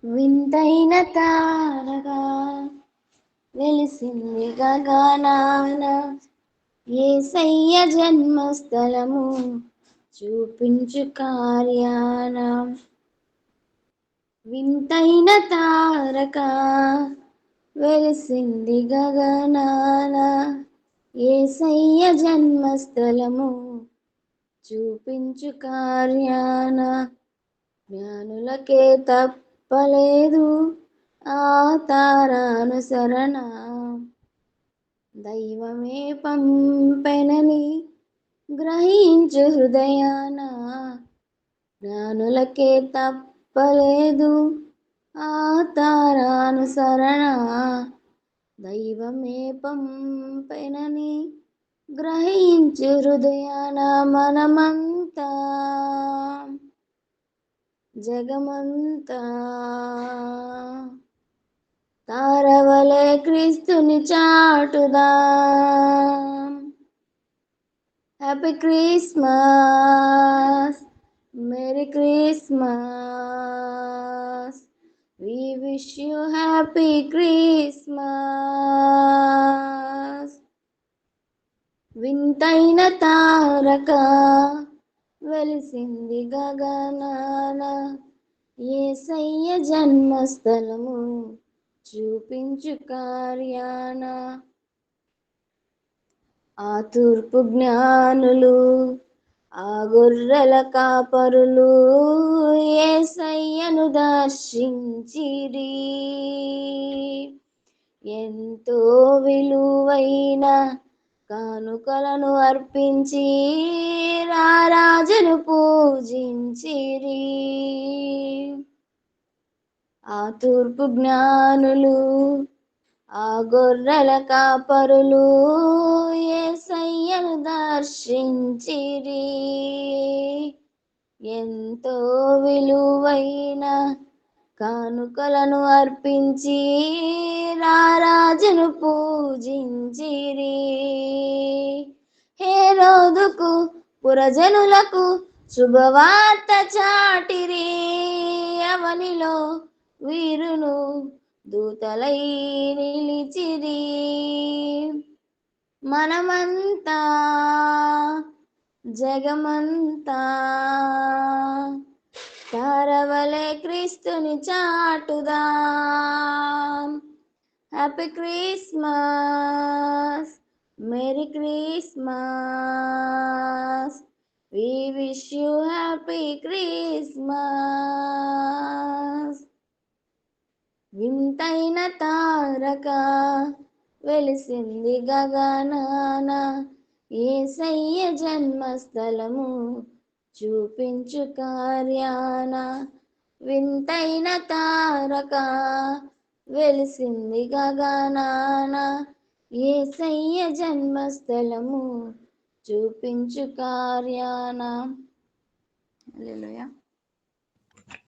వింతైన తారగా వెలిసింది గగనాన, యేసయ్య జన్మస్థలము చూపించు కార్యాన. వింతైన తారక వెలిసింది గగనాన, యేసయ్య జన్మస్థలము చూపించు కార్యాన. జ్ఞానులకే తప్పలేదు ఆ తారానుసరణ, దైవమే పంపెనని గ్రహించు హృదయాన. జ్ఞానులకే తప్పలేదు ఆ తారానుసరణ, దైవమే పంపెనని గ్రహించు హృదయాన. మనమంతా జగమంతా తారవలే క్రీస్తుని చాటుదాం. Happy Christmas, merry Christmas, we wish you happy Christmas. వింతైన తారక వెలిసింది గగనాన, యేసయ్య జన్మస్థలము చూపించు కార్యాన. ఆ తూర్పు జ్ఞానులు, ఆ గొర్రెల కాపరులు యేసయ్యను దర్శించిరి. ఎంతో విలువైన కానుకలను అర్పించి రారాజును పూజించిరి. ఆ తూర్పు జ్ఞానులు, ఆ గొర్రెల కాపరులు యేసయ్యను దర్శించిరి. ఎంతో విలువైన కానుకలను అర్పించి రారాజును పూజించిరి. హేరోదుకు పురజనులకు శుభవార్త చాటిరి. అవనిలో వీరును దూతలై నిలిచిరి. మనమంతా జగమంతా తారవలే క్రీస్తుని చాటుదాం. Happy Christmas, merry Christmas, we wish you happy Christmas. వింతైన తారక వెలిసింది గగనాన, యేసయ్య జన్మస్థలము చూపించు కార్యాన. వింతైన తారక వెలిసింది గగనాన, యేసయ్య జన్మస్థలము చూపించు కార్యాన. హల్లెలూయా.